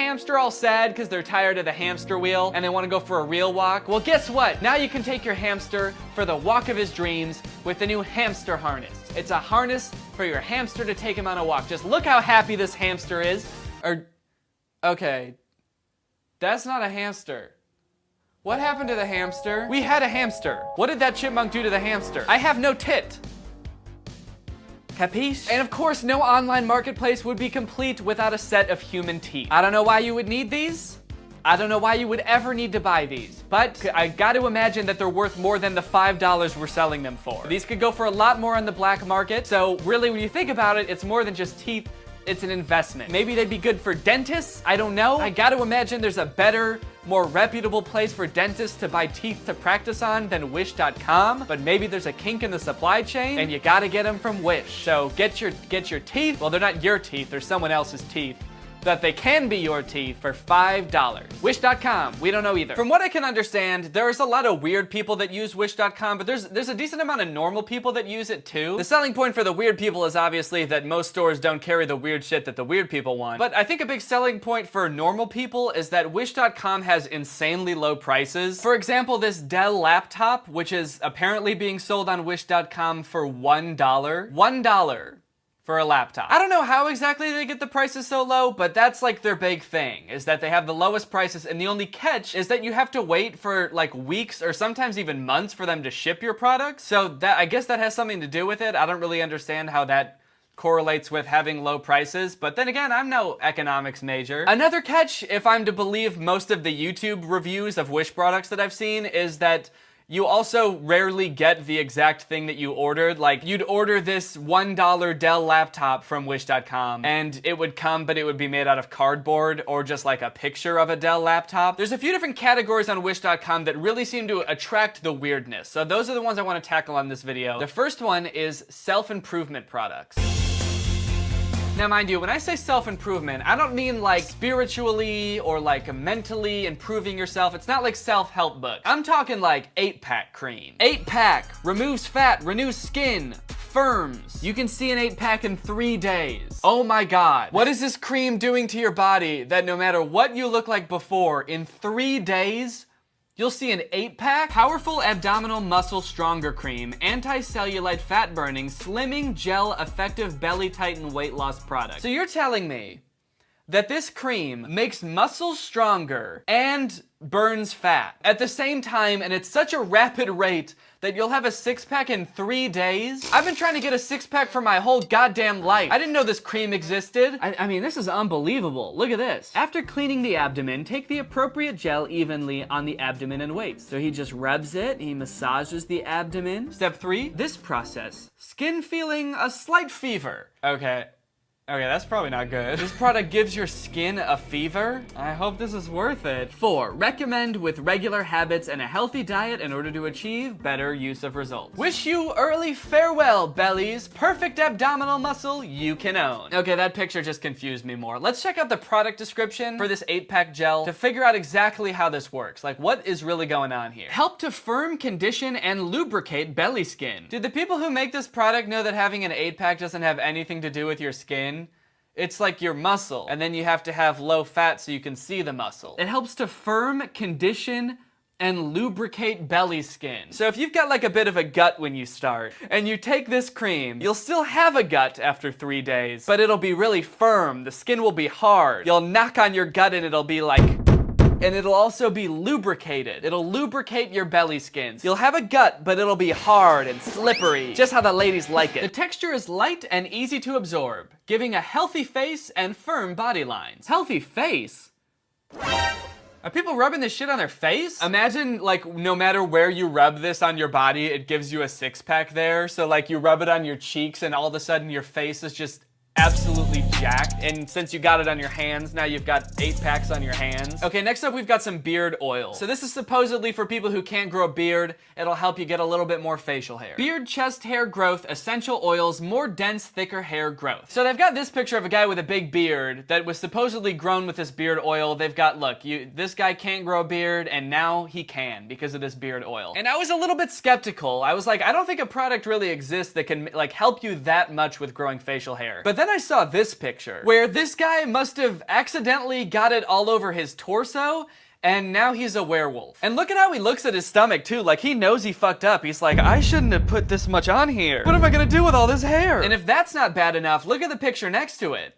hamster all sad because they're tired of the hamster wheel and they want to go for a real walk? Well, guess what? Now you can take your hamster for the walk of his dreams with the new hamster harness. It's a harness for your hamster to take him on a walk. Just look how happy this hamster is. Okay, that's not a hamster. What happened to the hamster? We had a hamster. What did that chipmunk do to the hamster? I have no tit. Capiche? And of course, no online marketplace would be complete without a set of human teeth. I don't know why you would need these. I don't know why you would ever need to buy these, but I got to imagine that they're worth more than the $5 we're selling them for. These could go for a lot more on the black market, so really when you think about it, it's more than just teeth. It's an investment. Maybe they'd be good for dentists. I don't know. I gotta imagine there's a better, more reputable place for dentists to buy teeth to practice on than Wish.com. But maybe there's a kink in the supply chain and you gotta get them from Wish. So get your teeth. Well, they're not your teeth. They're someone else's teeth. That they can be your teeth for $5. Wish.com, we don't know either. From what I can understand, there's a lot of weird people that use Wish.com, but there's a decent amount of normal people that use it too. The selling point for the weird people is obviously that most stores don't carry the weird shit that the weird people want. But I think a big selling point for normal people is that Wish.com has insanely low prices. For example, this Dell laptop, which is apparently being sold on Wish.com for $1. $1. For a laptop. I don't know how exactly they get the prices so low, but that's like their big thing, is that they have the lowest prices, and the only catch is that you have to wait for like weeks or sometimes even months for them to ship your product. So that, I guess that has something to do with it. I don't really understand how that correlates with having low prices, but then again, I'm no economics major. Another catch, if I'm to believe most of the YouTube reviews of Wish products that I've seen, is that you also rarely get the exact thing that you ordered. Like, you'd order this $1 Dell laptop from Wish.com, and it would come, but it would be made out of cardboard or just like a picture of a Dell laptop. There's a few different categories on Wish.com that really seem to attract the weirdness. So those are the ones I want to tackle on this video. The first one is self-improvement products. Now, mind you, when I say self-improvement, I don't mean like spiritually or like mentally improving yourself. It's not like self-help book. I'm talking like 8-pack cream. 8-pack removes fat, renews skin, firms. You can see an 8-pack in 3 days. Oh my God. What is this cream doing to your body that no matter what you look like before, in 3 days, you'll see an 8-pack? Powerful abdominal muscle stronger cream, anti-cellulite fat burning, slimming gel effective belly tighten weight loss product. So you're telling me that this cream makes muscles stronger and burns fat at the same time, and it's such a rapid rate that you'll have a 6-pack in 3 days? I've been trying to get a 6-pack for my whole goddamn life. I didn't know this cream existed. I mean, this is unbelievable. Look at this. After cleaning the abdomen, take the appropriate gel evenly on the abdomen and waist. So he just rubs it, he massages the abdomen. Step 3, this process. Skin feeling a slight fever. Okay, that's probably not good. This product gives your skin a fever? I hope this is worth it. 4, recommend with regular habits and a healthy diet in order to achieve better use of results. Wish you early farewell, bellies. Perfect abdominal muscle you can own. Okay, that picture just confused me more. Let's check out the product description for this 8-pack gel to figure out exactly how this works. Like, what is really going on here? Help to firm, condition, and lubricate belly skin. Do the people who make this product know that having an 8-pack doesn't have anything to do with your skin? It's like your muscle, and then you have to have low fat so you can see the muscle. It helps to firm, condition, and lubricate belly skin. So if you've got like a bit of a gut when you start, and you take this cream, you'll still have a gut after 3 days, but it'll be really firm. The skin will be hard. You'll knock on your gut and it'll be like... And it'll also be lubricated. It'll lubricate your belly skins. You'll have a gut, but it'll be hard and slippery. Just how the ladies like it. The texture is light and easy to absorb, giving a healthy face and firm body lines. Healthy face? Are people rubbing this shit on their face? Imagine, like, no matter where you rub this on your body, it gives you a 6-pack there. So, like, you rub it on your cheeks and all of a sudden your face is just absolutely jacked, and since you got it on your hands, now you've got 8-packs on your hands. Okay, next up we've got some beard oil. So this is supposedly for people who can't grow a beard. It'll help you get a little bit more facial hair. Beard, chest hair growth, essential oils, more dense, thicker hair growth. So they've got this picture of a guy with a big beard that was supposedly grown with this beard oil. They've got, look, this guy can't grow a beard, and now he can because of this beard oil. And I was a little bit skeptical. I was like, I don't think a product really exists that can like help you that much with growing facial hair. But then I saw this picture. picture, where this guy must have accidentally got it all over his torso, and now he's a werewolf. And look at how he looks at his stomach too, like he knows he fucked up. He's like, I shouldn't have put this much on here. What am I gonna do with all this hair? And if that's not bad enough, look at the picture next to it.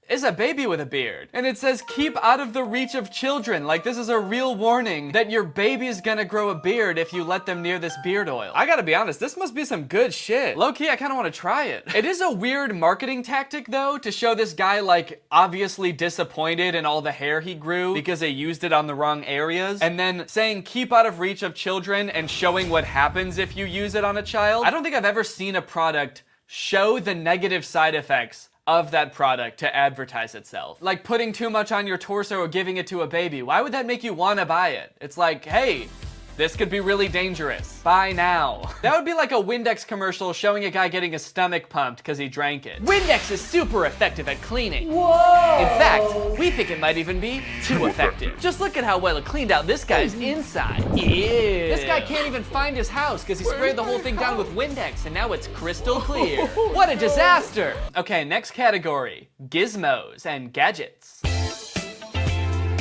Is a baby with a beard. And it says, keep out of the reach of children. Like, this is a real warning that your baby's gonna grow a beard if you let them near this beard oil. I gotta be honest, this must be some good shit. Low-key, I kinda wanna try it. It is a weird marketing tactic, though, to show this guy, like, obviously disappointed in all the hair he grew because they used it on the wrong areas, and then saying, keep out of reach of children, and showing what happens if you use it on a child. I don't think I've ever seen a product show the negative side effects of that product to advertise itself. Like putting too much on your torso or giving it to a baby. Why would that make you want to buy it? It's like, hey, this could be really dangerous. Buy now. That would be like a Windex commercial showing a guy getting his stomach pumped because he drank it. Windex is super effective at cleaning. Whoa! In fact, we think it might even be too effective. Just look at how well it cleaned out this guy's inside. Ew. This guy can't even find his house because he sprayed the whole thing down with Windex and now it's crystal clear. What a disaster! Okay, next category, gizmos and gadgets.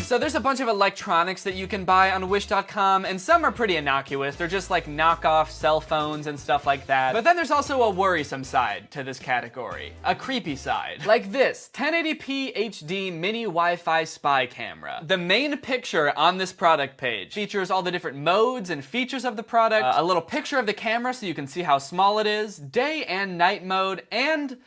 So there's a bunch of electronics that you can buy on Wish.com, and some are pretty innocuous. They're just like knockoff cell phones and stuff like that. But then there's also a worrisome side to this category, a creepy side. Like this 1080p HD mini Wi-Fi spy camera. The main picture on this product page features all the different modes and features of the product, a little picture of the camera so you can see how small it is, day and night mode, and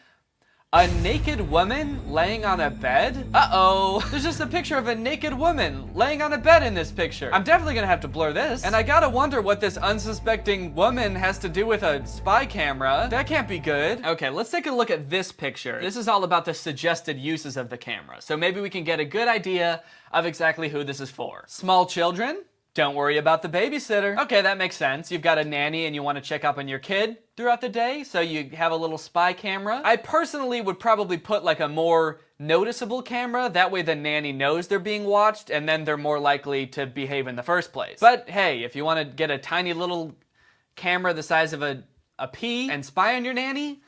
a naked woman laying on a bed? Uh-oh. There's just a picture of a naked woman laying on a bed in this picture. I'm definitely gonna have to blur this. And I gotta wonder what this unsuspecting woman has to do with a spy camera. That can't be good. Okay, let's take a look at this picture. This is all about the suggested uses of the camera. So maybe we can get a good idea of exactly who this is for. Small children? Don't worry about the babysitter. Okay, that makes sense. You've got a nanny and you want to check up on your kid throughout the day, so you have a little spy camera. I personally would probably put like a more noticeable camera. That way the nanny knows they're being watched and then they're more likely to behave in the first place. But hey, if you want to get a tiny little camera the size of a pea and spy on your nanny,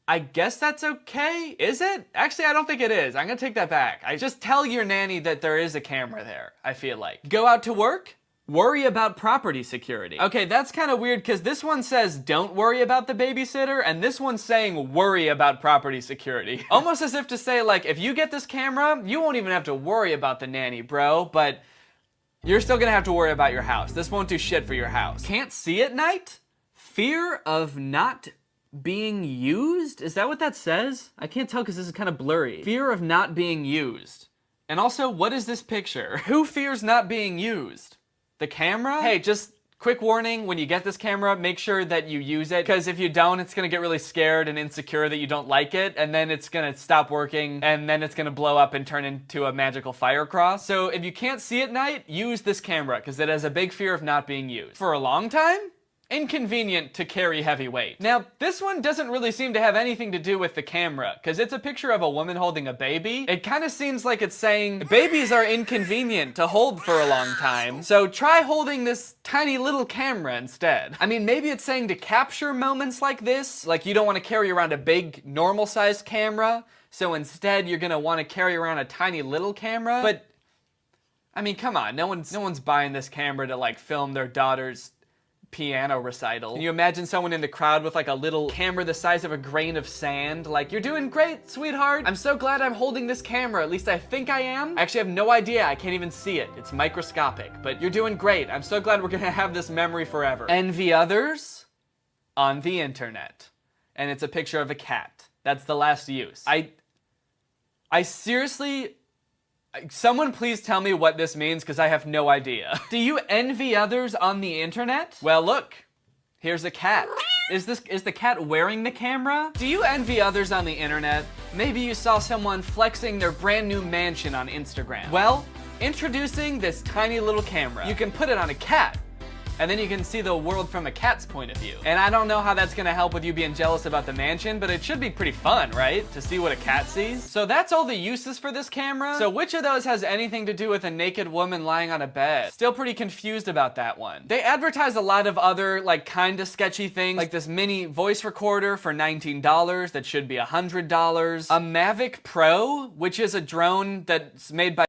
I guess that's okay, is it? Actually, I don't think it is. I'm gonna take that back. I just tell your nanny that there is a camera there, I feel like. Go out to work? Worry about property security. Okay, that's kind of weird because this one says don't worry about the babysitter and this one's saying worry about property security. Almost as if to say like, if you get this camera, you won't even have to worry about the nanny, bro, but you're still gonna have to worry about your house. This won't do shit for your house. Can't see at night? Fear of not being used? Is that what that says? I can't tell because this is kind of blurry. Fear of not being used. And also, what is this picture? Who fears not being used? The camera? Hey, just quick warning, when you get this camera, make sure that you use it, because if you don't, it's gonna get really scared and insecure that you don't like it, and then it's gonna stop working, and then it's gonna blow up and turn into a magical fire cross. So if you can't see at night, use this camera, because it has a big fear of not being used. For a long time? Inconvenient to carry heavy weight. Now, this one doesn't really seem to have anything to do with the camera, because it's a picture of a woman holding a baby. It kind of seems like it's saying, babies are inconvenient to hold for a long time, so try holding this tiny little camera instead. I mean, maybe it's saying to capture moments like this, like you don't want to carry around a big, normal-sized camera, so instead you're gonna want to carry around a tiny little camera, but, I mean, come on, no one's buying this camera to, like, film their daughter's piano recital. Can you imagine someone in the crowd with like a little camera the size of a grain of sand? Like, you're doing great, sweetheart. I'm so glad I'm holding this camera. At least I think I am. I actually have no idea. I can't even see it. It's microscopic, but you're doing great. I'm so glad we're gonna have this memory forever. Envy others on the internet. And it's a picture of a cat. That's the last use. I seriously, someone please tell me what this means, because I have no idea. Do you envy others on the internet? Well, look, here's a cat. Is the cat wearing the camera? Do you envy others on the internet? Maybe you saw someone flexing their brand new mansion on Instagram. Well, introducing this tiny little camera. You can put it on a cat, And then you can see the world from a cat's point of view. And I don't know how that's gonna help with you being jealous about the mansion, but it should be pretty fun, right? To see what a cat sees. So that's all the uses for this camera. So which of those has anything to do with a naked woman lying on a bed? Still pretty confused about that one. They advertise a lot of other like kinda sketchy things, like this mini voice recorder for $19 that should be $100. A Mavic Pro, which is a drone that's made by